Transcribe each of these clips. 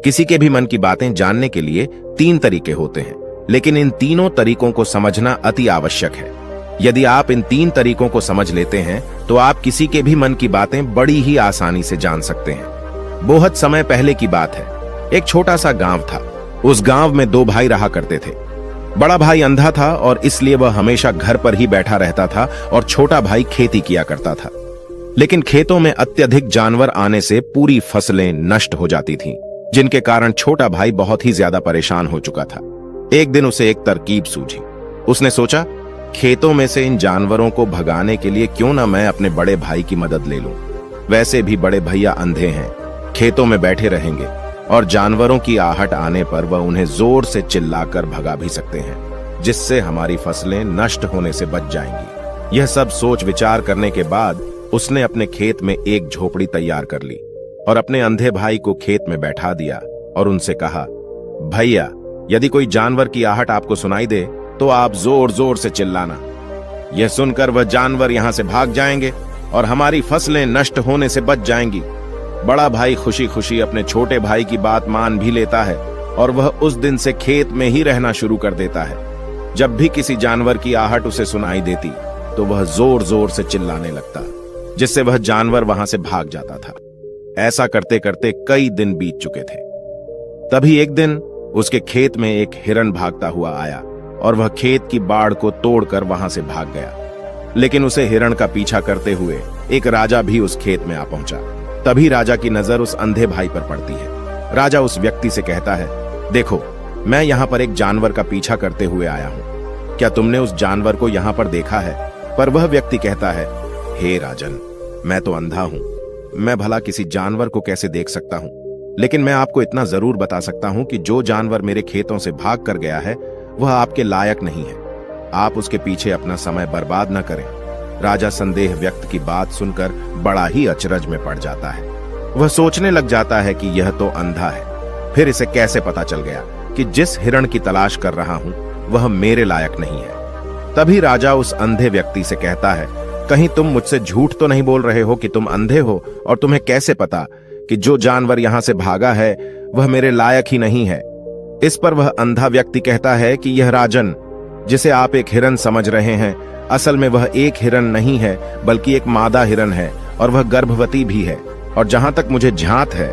किसी के भी मन की बातें जानने के लिए 3 तरीके होते हैं, लेकिन इन तीनों तरीकों को समझना अति आवश्यक है। यदि आप इन 3 तरीकों को समझ लेते हैं तो आप किसी के भी मन की बातें बड़ी ही आसानी से जान सकते हैं। बहुत समय पहले की बात है। एक छोटा सा गांव था। उस गांव में 2 भाई रहा करते थे। बड़ा भाई अंधा था और इसलिए वह हमेशा घर पर ही बैठा रहता था और छोटा भाई खेती किया करता था। लेकिन खेतों में अत्यधिक जानवर आने से पूरी फसलें नष्ट हो जाती थीं, जिनके कारण छोटा भाई बहुत ही ज्यादा परेशान हो चुका था। एक दिन उसे एक तरकीब सूझी। उसने सोचा, खेतों में से इन जानवरों को भगाने के लिए क्यों ना मैं अपने बड़े भाई की मदद ले लूं। वैसे भी बड़े भैया अंधे हैं, खेतों में बैठे रहेंगे और जानवरों की आहट आने पर वह उन्हें जोर से चिल्लाकर भगा भी सकते हैं, जिससे हमारी फसलें नष्ट होने से बच जाएंगी। यह सब सोच विचार करने के बाद उसने अपने खेत में एक झोपड़ी तैयार कर ली और अपने अंधे भाई को खेत में बैठा दिया और उनसे कहा, भैया, यदि कोई जानवर की आहट आपको सुनाई दे तो आप जोर जोर से चिल्लाना। यह सुनकर वह जानवर यहां से भाग जाएंगे और हमारी फसलें नष्ट होने से बच जाएंगी। बड़ा भाई खुशी खुशी अपने छोटे भाई की बात मान भी लेता है और वह उस दिन से खेत में ही रहना शुरू कर देता है। जब भी किसी जानवर की आहट उसे सुनाई देती तो वह जोर जोर से चिल्लाने लगता, जिससे वह जानवर वहां से भाग जाता था। ऐसा करते करते कई दिन बीत चुके थे। तभी एक दिन उसके खेत में एक हिरण भागता हुआ आया और वह खेत की बाड़ को तोड़कर वहां से भाग गया। लेकिन उसे हिरण का पीछा करते हुए एक राजा भी उस खेत में आ पहुंचा। तभी राजा की नजर उस अंधे भाई पर पड़ती है। राजा उस व्यक्ति से कहता है, देखो, मैं यहाँ पर एक जानवर का पीछा करते हुए आया हूँ। क्या तुमने उस जानवर को यहाँ पर देखा है? पर वह व्यक्ति कहता है, हे राजन, मैं तो अंधा हूँ, मैं भला किसी जानवर को कैसे देख सकता हूँ? लेकिन मैं आपको इतना जरूर बता सकता हूँ कि जो जानवर मेरे खेतों से भाग कर गया है वह आपके लायक नहीं है। आप उसके पीछे अपना समय बर्बाद न करें। राजा संदेह व्यक्त की बात सुनकर बड़ा ही अचरज में पड़ जाता है। वह सोचने लग जाता है कि यह तो अंधा है, फिर इसे कैसे पता चल गया कि जिस हिरण की तलाश कर रहा हूं वह मेरे लायक नहीं है। तभी राजा उस अंधे व्यक्ति से कहता है, कहीं तुम मुझसे झूठ तो नहीं बोल रहे हो कि तुम अंधे हो और तुम्हें कैसे पता कि जो जानवर यहां से भागा है वह मेरे लायक ही नहीं है? इस पर वह अंधा व्यक्ति कहता है कि यह राजन, जिसे आप एक हिरण समझ रहे हैं, असल में वह एक हिरण नहीं है बल्कि एक मादा हिरण है और वह गर्भवती भी है। और जहां तक मुझे झांत है,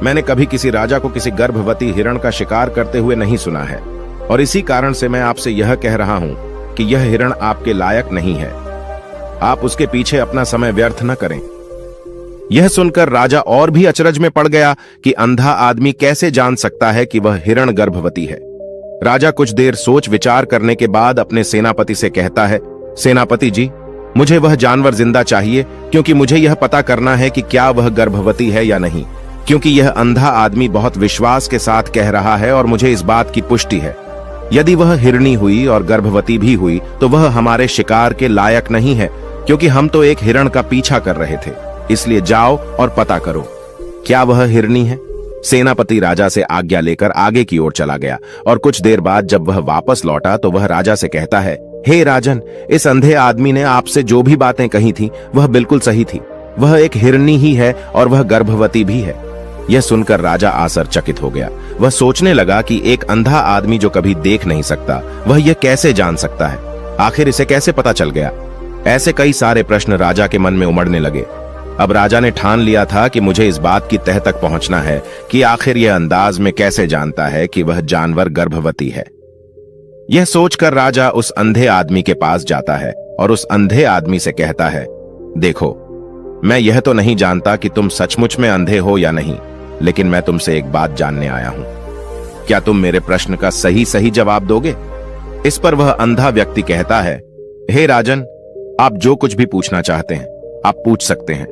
मैंने कभी किसी राजा को किसी गर्भवती हिरण का शिकार करते हुए नहीं सुना है और इसी कारण से मैं आपसे यह कह रहा हूं कि यह हिरण आपके लायक नहीं है। आप उसके पीछे अपना समय व्यर्थ न करें। यह सुनकर राजा और भी अचरज में पड़ गया कि अंधा आदमी कैसे जान सकता है कि वह हिरण गर्भवती है। राजा कुछ देर सोच विचार करने के बाद अपने सेनापति से कहता है, सेनापति जी, मुझे वह जानवर जिंदा चाहिए, क्योंकि मुझे यह पता करना है कि क्या वह गर्भवती है या नहीं, क्योंकि यह अंधा आदमी बहुत विश्वास के साथ कह रहा है और मुझे इस बात की पुष्टि है। यदि वह हिरणी हुई और गर्भवती भी हुई तो वह हमारे शिकार के लायक नहीं है, क्योंकि हम तो एक हिरण का पीछा कर रहे थे। इसलिए जाओ और पता करो, क्या वह हिरणी है? सेनापति राजा से आज्ञा लेकर आगे की ओर चला गया और कुछ देर बाद जब वह वापस लौटा तो वह राजा से कहता है, हे राजन, इस अंधे आदमी ने आपसे जो भी बातें कही थी वह बिल्कुल सही थी। वह एक हिरणी ही है और वह गर्भवती भी है। यह सुनकर राजा आश्चर्यचकित हो गया। वह सोचने लगा कि एक अंधा आदमी जो कभी देख नहीं सकता, वह यह कैसे जान सकता है? आखिर इसे कैसे पता चल गया? ऐसे कई सारे प्रश्न राजा के मन में उमड़ने लगे। अब राजा ने ठान लिया था कि मुझे इस बात की तह तक पहुंचना है कि आखिर यह अंदाज में कैसे जानता है कि वह जानवर गर्भवती है। यह सोचकर राजा उस अंधे आदमी के पास जाता है और उस अंधे आदमी से कहता है, देखो, मैं यह तो नहीं जानता कि तुम सचमुच में अंधे हो या नहीं, लेकिन मैं तुमसे एक बात जानने आया हूं। क्या तुम मेरे प्रश्न का सही सही जवाब दोगे? इस पर वह अंधा व्यक्ति कहता है, हे राजन, आप जो कुछ भी पूछना चाहते हैं आप पूछ सकते हैं,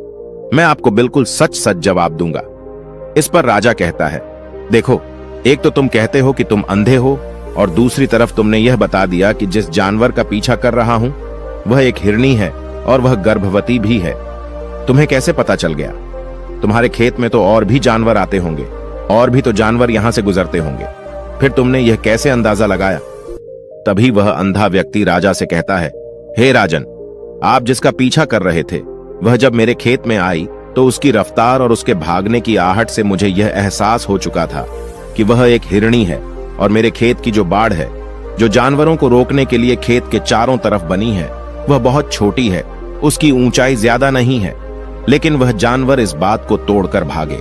मैं आपको बिल्कुल सच सच जवाब दूंगा। इस पर राजा कहता है, देखो, एक तो तुम कहते हो कि तुम अंधे हो और दूसरी तरफ तुमने यह बता दिया कि जिस जानवर का पीछा कर रहा हूं वह एक हिरणी है और वह गर्भवती भी है। तुम्हें कैसे पता चल गया? तुम्हारे खेत में तो और भी जानवर आते होंगे और भी तो जानवर यहां से गुजरते होंगे, फिर तुमने यह कैसे अंदाजा लगाया? तभी वह अंधा व्यक्ति राजा से कहता है, हे राजन, आप जिसका पीछा कर रहे थे वह जब मेरे खेत में आई तो उसकी रफ्तार और उसके भागने की आहट से मुझे यह एहसास हो चुका था कि वह एक हिरणी है और मेरे खेत की जो बाड़ है, जो जानवरों को रोकने के लिए खेत के चारों तरफ बनी है, वह बहुत छोटी है। उसकी ऊंचाई ज्यादा नहीं है, लेकिन वह जानवर इस बात को तोड़कर भागे,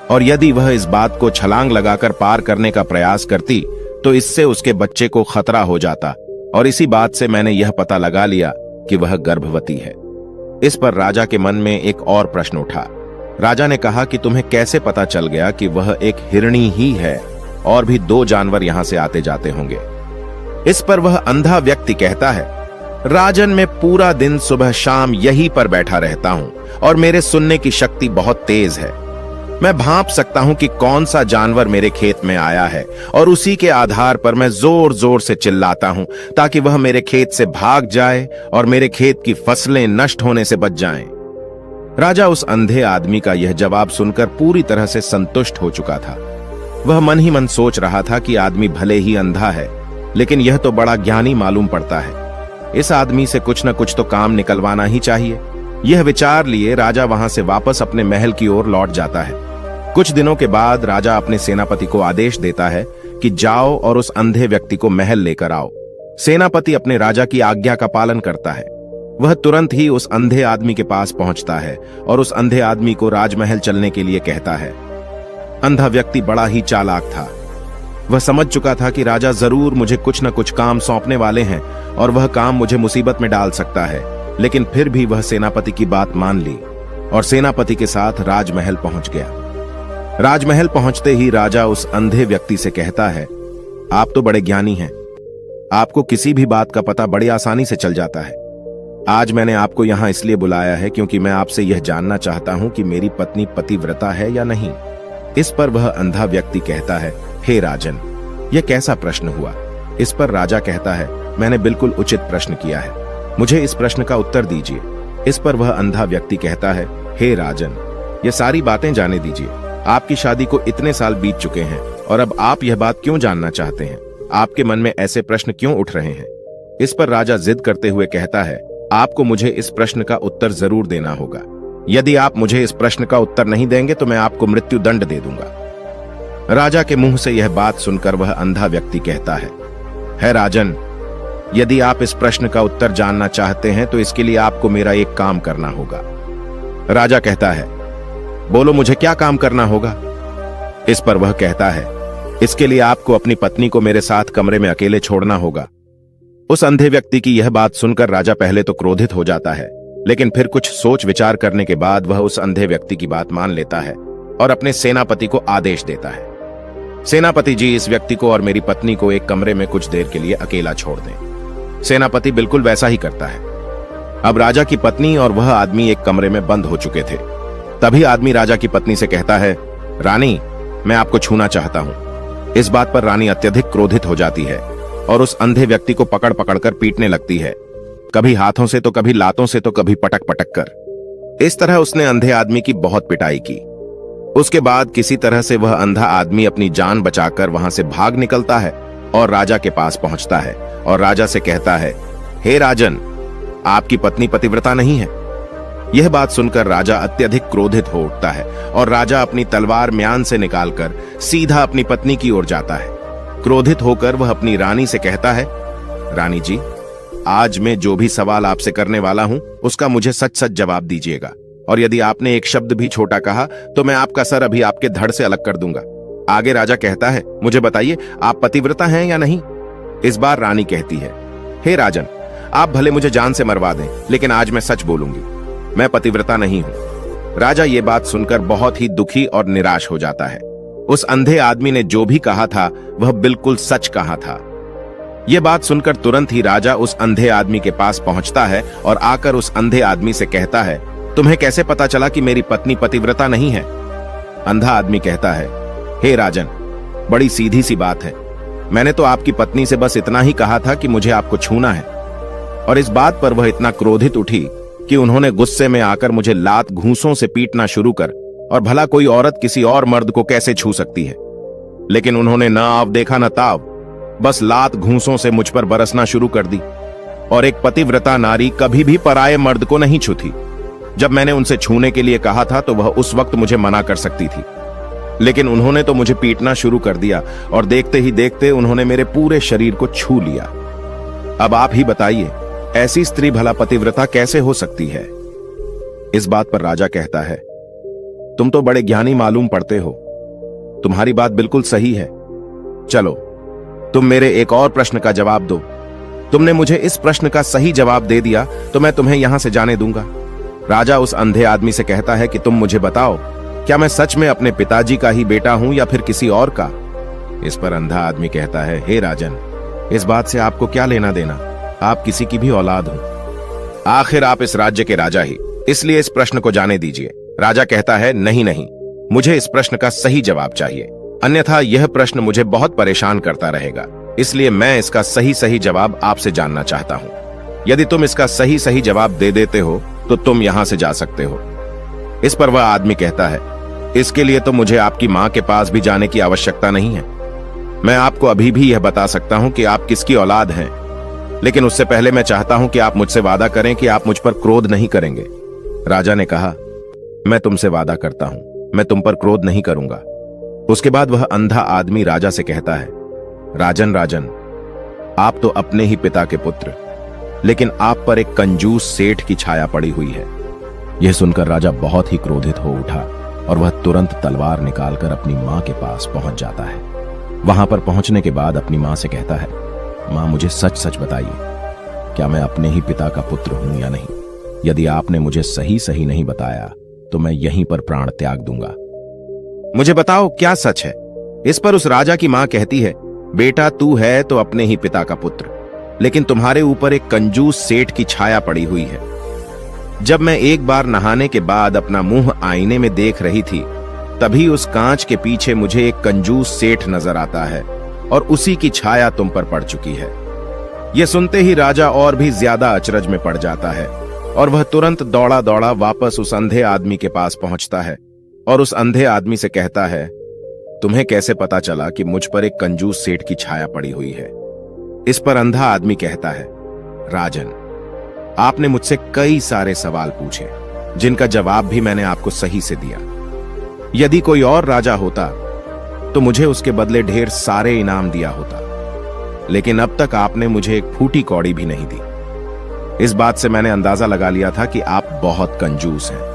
और यदि वह इस बात को छलांग लगाकर पार करने का प्रयास करती तो इससे उसके बच्चे को खतरा हो जाता। और इसी बात से मैंने यह पता लगा लिया कि वह गर्भवती है। इस पर राजा के मन में एक और प्रश्न उठा। राजा ने कहा कि तुम्हें कैसे पता चल गया कि वह एक हिरणी ही है, और भी 2 जानवर यहां से आते जाते होंगे। इस पर वह अंधा व्यक्ति कहता है, राजन, मैं पूरा दिन सुबह शाम यहीं पर बैठा रहता हूं और मेरे सुनने की शक्ति बहुत तेज है। मैं भांप सकता हूं कि कौन सा जानवर मेरे खेत में आया है, और उसी के आधार पर मैं जोर जोर से चिल्लाता हूं ताकि वह मेरे खेत से भाग जाए और मेरे खेत की फसलें नष्ट होने से बच जाएं। राजा उस अंधे आदमी का यह जवाब सुनकर पूरी तरह से संतुष्ट हो चुका था। वह मन ही मन सोच रहा था कि आदमी भले ही अंधा है, लेकिन यह तो बड़ा ज्ञानी मालूम पड़ता है। इस आदमी से कुछ न कुछ तो काम निकलवाना ही चाहिए। यह विचार लिए राजा वहां से वापस अपने महल की ओर लौट जाता है। कुछ दिनों के बाद राजा अपने सेनापति को आदेश देता है कि जाओ और उस अंधे व्यक्ति को महल लेकर आओ। सेनापति अपने राजा की आज्ञा का पालन करता है। वह तुरंत ही उस अंधे आदमी के पास पहुंचता है और उस अंधे आदमी को राजमहल चलने के लिए कहता है। अंधा व्यक्ति बड़ा ही चालाक था। वह समझ चुका था कि राजा जरूर मुझे कुछ न कुछ काम सौंपने वाले हैं और वह काम मुझे मुसीबत में डाल सकता है, लेकिन फिर भी वह सेनापति की बात मान ली और सेनापति के साथ राजमहल पहुंच गया। राजमहल पहुंचते ही राजा उस अंधे व्यक्ति से कहता है, आप तो बड़े ज्ञानी हैं, आपको किसी भी बात का पता बड़ी आसानी से चल जाता है। आज मैंने आपको यहां इसलिए बुलाया है क्योंकि मैं आपसे यह जानना चाहता हूं कि मेरी पत्नी पतिव्रता है या नहीं। इस पर वह अंधा व्यक्ति कहता है, हे राजन, यह कैसा प्रश्न हुआ। इस पर राजा कहता है, मैंने बिल्कुल उचित प्रश्न किया है, मुझे इस प्रश्न का उत्तर दीजिए। इस पर वह अंधा व्यक्ति कहता है, हे राजन, ये सारी बातें जाने दीजिए। आपकी शादी को इतने साल बीत चुके हैं और अब आप यह बात क्यों जानना चाहते हैं? आपके मन में ऐसे प्रश्न क्यों उठ रहे हैं? इस पर राजा जिद करते हुए कहता है, आपको मुझे इस प्रश्न का उत्तर जरूर देना होगा। यदि आप मुझे इस प्रश्न का उत्तर नहीं देंगे तो मैं आपको मृत्यु दंड दे दूंगा। राजा के मुंह से यह बात सुनकर वह अंधा व्यक्ति कहता है राजन, यदि आप इस प्रश्न का उत्तर जानना चाहते हैं तो इसके लिए आपको मेरा एक काम करना होगा। राजा कहता है, बोलो मुझे क्या काम करना होगा? इस पर वह कहता है, इसके लिए आपको अपनी पत्नी को मेरे साथ कमरे में अकेले छोड़ना होगा। उस अंधे व्यक्ति की यह बात सुनकर राजा पहले तो क्रोधित हो जाता है, लेकिन फिर कुछ सोच विचार करने के बाद वह उस अंधे व्यक्ति की बात मान लेता है और अपने सेनापति को आदेश देता है, सेनापति जी, इस व्यक्ति को और मेरी पत्नी को एक कमरे में कुछ देर के लिए अकेला छोड़ दें। सेनापति बिल्कुल वैसा ही करता है। अब राजा की पत्नी और वह आदमी एक कमरे में बंद हो चुके थे। तभी आदमी राजा की पत्नी से कहता है, रानी, मैं आपको छूना चाहता हूं। इस बात पर रानी अत्यधिक क्रोधित हो जाती है और उस अंधे व्यक्ति को पकड़ पकड़कर पीटने लगती है, कभी हाथों से तो कभी लातों से तो कभी पटक पटक कर। इस तरह उसने अंधे आदमी की बहुत पिटाई की। उसके बाद किसी तरह से वह अंधा आदमी अपनी जान बचाकर वहां से भाग निकलता है और राजा के पास पहुंचता है और राजा से कहता है, हे राजन, आपकी पत्नी पतिव्रता नहीं है। यह बात सुनकर राजा अत्यधिक क्रोधित हो उठता है और राजा अपनी तलवार म्यान से निकालकर सीधा अपनी पत्नी की ओर जाता है। क्रोधित होकर वह अपनी रानी से कहता है, रानी जी, आज मैं जो भी सवाल आपसे करने वाला हूं उसका मुझे सच सच जवाब दीजिएगा, और यदि आपने एक शब्द भी छोटा कहा तो मैं आपका सर अभी आपके धड़ से अलग कर दूंगा। आगे राजा कहता है, मुझे बताइए, आप पतिव्रता हैं या नहीं? इस बार रानी कहती है, हे राजन, आप भले मुझे जान से मरवा दें, लेकिन आज मैं सच बोलूंगी, मैं पतिव्रता नहीं हूं। राजा ये बात सुनकर बहुत ही दुखी और निराश हो जाता है। उस अंधे आदमी ने जो भी कहा था वह बिल्कुल सच कहा था। यह बात सुनकर तुरंत ही राजा उस अंधे आदमी के पास पहुंचता है और आकर उस अंधे आदमी से कहता है, तुम्हें कैसे पता चला कि मेरी पत्नी पतिव्रता नहीं है? अंधा आदमी कहता है, हे राजन, बड़ी सीधी सी बात है, मैंने तो आपकी पत्नी से बस इतना ही कहा था कि मुझे आपको छूना है। और इस बात पर वह इतना क्रोधित उठी कि उन्होंने गुस्से में आकर मुझे लात घूंसों से पीटना शुरू कर, और भला कोई औरत किसी और मर्द को कैसे छू सकती है? लेकिन उन्होंने न आव देखा न ताव, बस लात घूंसों से मुझ पर बरसना शुरू कर दी। और एक पतिव्रता नारी कभी भी पराये मर्द को नहीं छूती। जब मैंने उनसे छूने के लिए कहा था तो वह उस वक्त मुझे मना कर सकती थी, लेकिन उन्होंने तो मुझे पीटना शुरू कर दिया और देखते ही देखते उन्होंने मेरे पूरे शरीर को छू लिया। अब आप ही बताइए, ऐसी स्त्री भला पतिव्रता कैसे हो सकती है? इस बात पर राजा कहता है, तुम तो बड़े ज्ञानी मालूम पड़ते हो, तुम्हारी बात बिल्कुल सही है। चलो तुम मेरे एक और प्रश्न का जवाब दो। तुमने मुझे इस प्रश्न का सही जवाब दे दिया तो मैं तुम्हें यहां से जाने दूंगा। राजा उस अंधे आदमी से कहता है कि तुम मुझे बताओ, क्या मैं सच में अपने पिताजी का ही बेटा हूं या फिर किसी और का? इस पर अंधा आदमी कहता है, हे राजन, इस बात से आपको क्या लेना देना, आप किसी की भी औलाद हो, आखिर आप इस राज्य के राजा ही, इसलिए इस प्रश्न को जाने दीजिए। राजा कहता है, नहीं नहीं, मुझे इस प्रश्न का सही जवाब चाहिए, अन्यथा यह प्रश्न मुझे बहुत परेशान करता रहेगा, इसलिए मैं इसका सही सही जवाब आपसे जानना चाहता हूं। यदि तुम इसका सही सही जवाब दे देते हो तो तुम यहां से जा सकते हो। इस पर वह आदमी कहता है, इसके लिए तो मुझे आपकी मां के पास भी जाने की आवश्यकता नहीं है। मैं आपको अभी भी यह बता सकता हूं कि आप किसकी औलाद हैं, लेकिन उससे पहले मैं चाहता हूं कि आप मुझसे वादा करें कि आप मुझ पर क्रोध नहीं करेंगे। राजा ने कहा, मैं तुमसे वादा करता हूं, मैं तुम पर क्रोध नहीं करूंगा। उसके बाद वह अंधा आदमी राजा से कहता है, राजन राजन, आप तो अपने ही पिता के पुत्र, लेकिन आप पर एक कंजूस सेठ की छाया पड़ी हुई है। यह सुनकर राजा बहुत ही क्रोधित हो उठा और वह तुरंत तलवार निकालकर अपनी मां के पास पहुंच जाता है। वहां पर पहुंचने के बाद अपनी मां से कहता है, मां मुझे सच सच बताइए, क्या मैं अपने ही पिता का पुत्र हूं या नहीं? यदि आपने मुझे सही सही नहीं बताया तो मैं यहीं पर प्राण त्याग दूंगा। मुझे बताओ क्या सच है? इस पर उस राजा की मां कहती है, बेटा तू है तो अपने ही पिता का पुत्र, लेकिन तुम्हारे ऊपर एक कंजूस सेठ की छाया पड़ी हुई है। जब मैं एक बार नहाने के बाद अपना मुंह आईने में देख रही थी, तभी उस कांच के पीछे मुझे एक कंजूस सेठ नजर आता है और उसी की छाया तुम पर पड़ चुकी है। यह सुनते ही राजा और भी ज्यादा अचरज में पड़ जाता है और वह तुरंत दौड़ा दौड़ा वापस उस अंधे आदमी के पास पहुंचता है और उस अंधे आदमी से कहता है, तुम्हें कैसे पता चला कि मुझ पर एक कंजूस सेठ की छाया पड़ी हुई है? इस पर अंधा आदमी कहता है, राजन, आपने मुझसे कई सारे सवाल पूछे जिनका जवाब भी मैंने आपको सही से दिया। यदि कोई और राजा होता तो मुझे उसके बदले ढेर सारे इनाम दिया होता, लेकिन अब तक आपने मुझे एक फूटी कौड़ी भी नहीं दी। इस बात से मैंने अंदाजा लगा लिया था कि आप बहुत कंजूस हैं।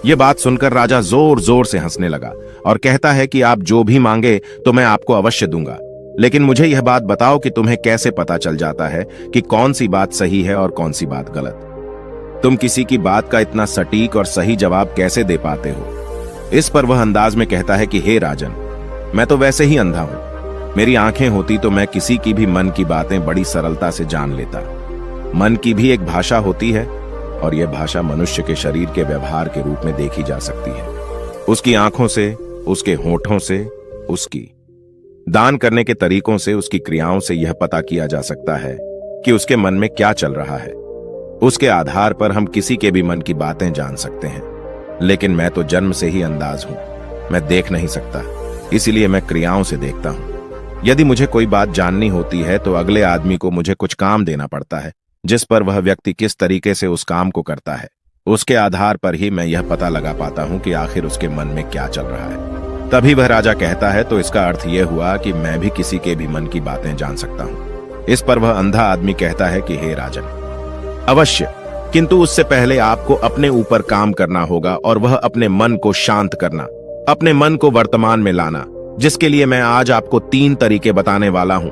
यह बात सुनकर राजा जोर जोर से हंसने लगा और कहता है कि आप जो भी मांगे तो मैं आपको अवश्य दूंगा, लेकिन मुझे यह बात बताओ कि तुम्हें कैसे पता चल जाता है कि कौन सी बात सही है और कौन सी बात गलत? तुम किसी की बात का इतना सटीक और सही जवाब कैसे दे पाते हो? इस पर वह अंदाज में कहता है कि हे राजन, मैं तो वैसे ही अंधा हूं। मेरी आंखें होती तो मैं किसी की भी मन की बातें बड़ी सरलता से जान लेता। मन की भी एक भाषा होती है और यह भाषा मनुष्य के शरीर के व्यवहार के रूप में देखी जा सकती है। उसकी आंखों से, उसके होठों से, उसकी दान करने के तरीकों से, उसकी क्रियाओं से यह पता किया जा सकता है कि उसके मन में क्या चल रहा है। उसके आधार पर हम किसी के भी मन की बातें जान सकते हैं, लेकिन मैं तो जन्म से ही अंधाज हूं, मैं देख नहीं सकता, इसीलिए मैं क्रियाओं से देखता हूं। यदि मुझे कोई बात जाननी होती है तो अगले आदमी को मुझे कुछ काम देना पड़ता है, जिस पर वह व्यक्ति किस तरीके से उस काम को करता है, उसके आधार पर ही मैं यह पता लगा पाता हूं कि आखिर उसके मन में क्या चल रहा है। तभी वह राजा कहता है, तो इसका अर्थ यह हुआ कि मैं भी किसी के भी मन की बातें जान सकता हूं। इस पर वह अंधा आदमी कहता है कि हे राजन, अवश्य, किंतु उससे पहले आपको अपने ऊपर काम करना होगा और वह अपने मन को शांत करना, अपने मन को वर्तमान में लाना, जिसके लिए मैं आज आपको 3 तरीके बताने वाला हूं।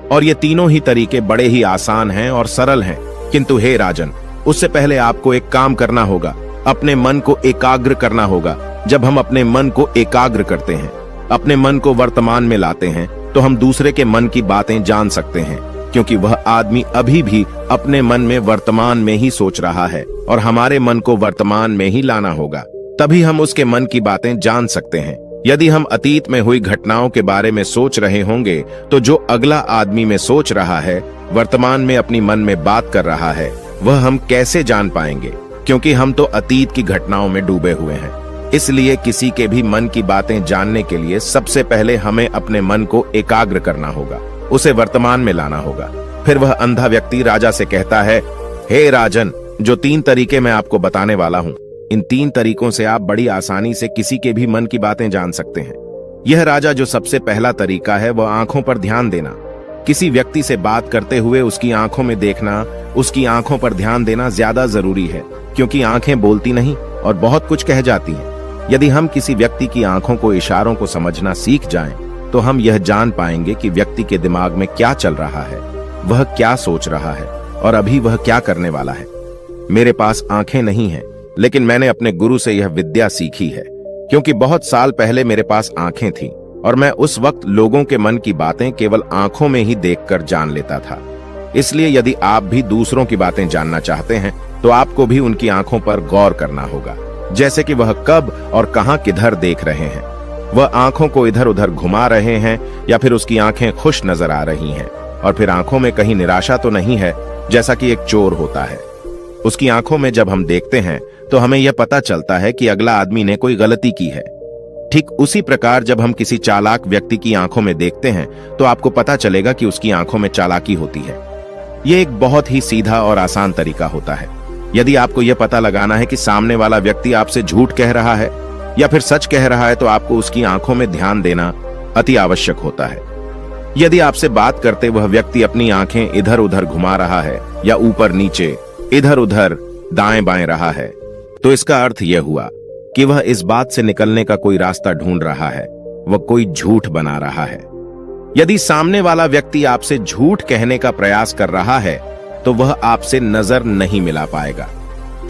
और ये तीनों ही तरीके बड़े ही आसान हैं और सरल हैं, किंतु हे राजन, उससे पहले आपको एक काम करना होगा, अपने मन को एकाग्र करना होगा। जब हम अपने मन को एकाग्र करते हैं, अपने मन को वर्तमान में लाते हैं, तो हम दूसरे के मन की बातें जान सकते हैं, क्योंकि वह आदमी अभी भी अपने मन में वर्तमान में ही सोच रहा है और हमारे मन को वर्तमान में ही लाना होगा, तभी हम उसके मन की बातें जान सकते हैं। यदि हम अतीत में हुई घटनाओं के बारे में सोच रहे होंगे तो जो अगला आदमी में सोच रहा है, वर्तमान में अपनी मन में बात कर रहा है, वह हम कैसे जान पाएंगे? क्योंकि हम तो अतीत की घटनाओं में डूबे हुए हैं। इसलिए किसी के भी मन की बातें जानने के लिए सबसे पहले हमें अपने मन को एकाग्र करना होगा, उसे वर्तमान में लाना होगा। फिर वह अंधा व्यक्ति राजा से कहता है, हे राजन, जो 3 तरीके मैं आपको बताने वाला हूं, इन 3 तरीकों से आप बड़ी आसानी से किसी के भी मन की बातें जान सकते हैं। यह राजा जो सबसे पहला तरीका है वह आंखों पर ध्यान देना। किसी व्यक्ति से बात करते हुए उसकी आंखों में देखना, उसकी आंखों पर ध्यान देना ज्यादा जरूरी है, क्योंकि आंखें बोलती नहीं और बहुत कुछ कह जाती हैं। यदि हम किसी व्यक्ति की आंखों को, इशारों को समझना सीख जाएं, तो हम यह जान पाएंगे कि व्यक्ति के दिमाग में क्या चल रहा है, वह क्या सोच रहा है और अभी वह क्या करने वाला है। मेरे पास आंखें नहीं हैं, लेकिन मैंने अपने गुरु से यह विद्या सीखी है, क्योंकि बहुत साल पहले मेरे पास आंखें थीं और मैं उस वक्त लोगों के मन की बातें केवल आंखों में ही देखकर जान लेता था। इसलिए यदि आप भी दूसरों की बातें जानना चाहते हैं तो आपको भी उनकी आंखों पर गौर करना होगा, जैसे कि वह कब और कहां किधर देख रहे हैं। वह आंखों को इधर उधर घुमा रहे हैं या फिर उसकी आंखें खुश नजर आ रही हैं, और फिर आंखों में कहीं निराशा तो नहीं है, जैसा कि एक चोर होता है। उसकी आंखों में जब हम देखते हैं तो हमें यह पता चलता है कि अगला आदमी ने कोई गलती की है। ठीक उसी प्रकार जब हम किसी चालाक व्यक्ति की आंखों में देखते हैं तो आपको पता चलेगा कि उसकी आंखों में चालाकी होती है। यह एक बहुत ही सीधा और आसान तरीका होता है। यदि आपको यह पता लगाना है कि सामने वाला व्यक्ति आपसे झूठ कह रहा है या फिर सच कह रहा है, तो आपको उसकी आंखों में ध्यान देना अति आवश्यक होता है। यदि आपसे बात करते वह व्यक्ति अपनी आंखें इधर उधर घुमा रहा है या ऊपर नीचे, इधर उधर दाएं बाएं रहा है, तो इसका अर्थ यह हुआ कि वह इस बात से निकलने का कोई रास्ता ढूंढ रहा है, वह कोई झूठ बना रहा है। यदि सामने वाला व्यक्ति आपसे झूठ कहने का प्रयास कर रहा है तो वह आपसे नजर नहीं मिला पाएगा।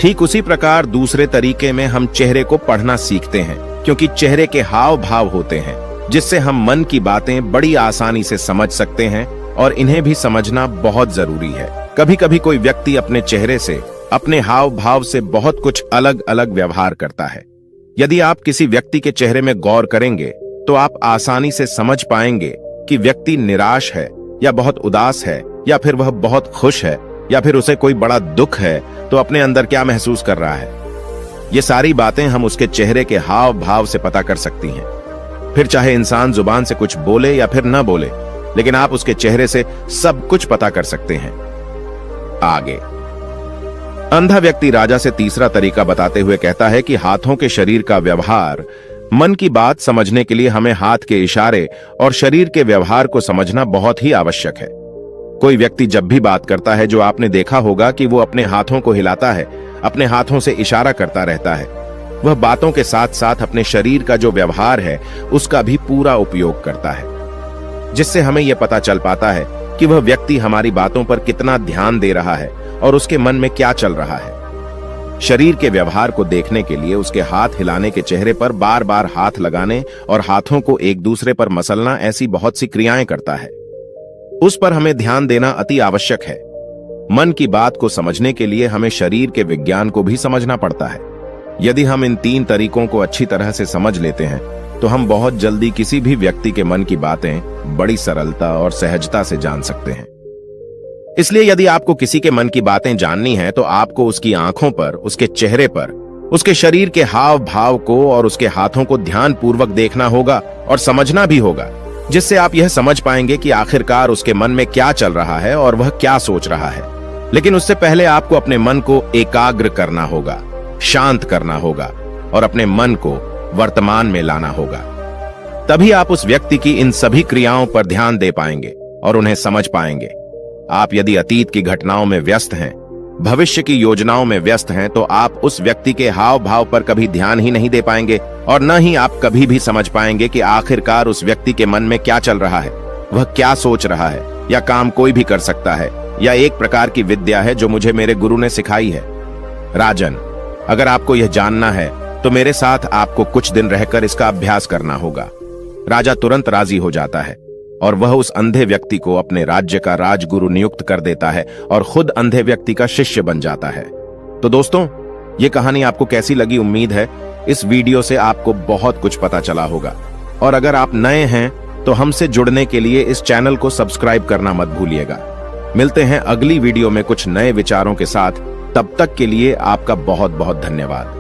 ठीक उसी प्रकार दूसरे तरीके में हम चेहरे को पढ़ना सीखते हैं, क्योंकि चेहरे के हाव भाव होते हैं जिससे हम मन की बातें बड़ी आसानी से समझ सकते हैं, और इन्हें भी समझना बहुत जरूरी है। कभी कभी कोई व्यक्ति अपने चेहरे से, अपने हाव भाव से बहुत कुछ अलग अलग व्यवहार करता है। यदि आप किसी व्यक्ति के चेहरे में गौर करेंगे तो आप आसानी से समझ पाएंगे कि व्यक्ति निराश है या बहुत उदास है, या फिर वह बहुत खुश है, या फिर उसे कोई बड़ा दुख है तो अपने अंदर क्या महसूस कर रहा है। ये सारी बातें हम उसके चेहरे के हाव भाव से पता कर सकती हैं। फिर चाहे इंसान जुबान से कुछ बोले या फिर न बोले, लेकिन आप उसके चेहरे से सब कुछ पता कर सकते हैं। आगे अंधा व्यक्ति राजा से तीसरा तरीका बताते हुए कहता है कि हाथों के शरीर का व्यवहार, मन की बात समझने के लिए हमें हाथ के इशारे और शरीर के व्यवहार को समझना बहुत ही आवश्यक है। कोई व्यक्ति जब भी बात करता है, जो आपने देखा होगा कि वो अपने हाथों को हिलाता है, अपने हाथों से इशारा करता रहता है। वह बातों के साथ साथ अपने शरीर का जो व्यवहार है उसका भी पूरा उपयोग करता है, जिससे हमें यह पता चल पाता है कि वह व्यक्ति हमारी बातों पर कितना ध्यान दे रहा है और उसके मन में क्या चल रहा है। शरीर के व्यवहार को देखने के लिए उसके हाथ हिलाने के चेहरे पर बार बार हाथ लगाने और हाथों को एक दूसरे पर मसलना, ऐसी बहुत सी क्रियाएं करता है। उस पर हमें ध्यान देना अति आवश्यक है। मन की बात को समझने के लिए हमें शरीर के विज्ञान को भी समझना पड़ता है। यदि हम इन 3 तरीकों को अच्छी तरह से समझ लेते हैं तो हम बहुत जल्दी किसी भी व्यक्ति के मन की बातें बड़ी सरलता और सहजता से जान सकते हैं। इसलिए यदि आपको किसी के मन की बातें जाननी है तो आपको उसकी आंखों पर, उसके चेहरे पर, उसके शरीर के हाव भाव को और उसके हाथों को ध्यानपूर्वक देखना होगा और समझना भी होगा, जिससे आप यह समझ पाएंगे कि आखिरकार उसके मन में क्या चल रहा है और वह क्या सोच रहा है। लेकिन उससे पहले आपको अपने मन को एकाग्र करना होगा, शांत करना होगा और अपने मन को वर्तमान में लाना होगा। तभी आप उस व्यक्ति की इन सभी क्रियाओं पर ध्यान दे पाएंगे और उन्हें समझ पाएंगे। आप यदि अतीत की घटनाओं में व्यस्त हैं, भविष्य की योजनाओं में व्यस्त हैं, तो आप उस व्यक्ति के हाव भाव पर कभी ध्यान ही नहीं दे पाएंगे और न ही आप कभी भी समझ पाएंगे कि आखिरकार उस व्यक्ति के मन में क्या चल रहा है, वह क्या सोच रहा है। या काम कोई भी कर सकता है, या एक प्रकार की विद्या है जो मुझे मेरे गुरु ने सिखाई है। राजन, अगर आपको यह जानना है तो मेरे साथ आपको कुछ दिन रहकर इसका अभ्यास करना होगा। राजा तुरंत राजी हो जाता है और वह उस अंधे व्यक्ति को अपने राज्य का राजगुरु नियुक्त कर देता है और खुद अंधे व्यक्ति का शिष्य बन जाता है। तो दोस्तों, ये कहानी आपको कैसी लगी? उम्मीद है इस वीडियो से आपको बहुत कुछ पता चला होगा। और अगर आप नए हैं तो हमसे जुड़ने के लिए इस चैनल को सब्सक्राइब करना मत भूलिएगा। मिलते हैं अगली वीडियो में कुछ नए विचारों के साथ। तब तक के लिए आपका बहुत बहुत धन्यवाद।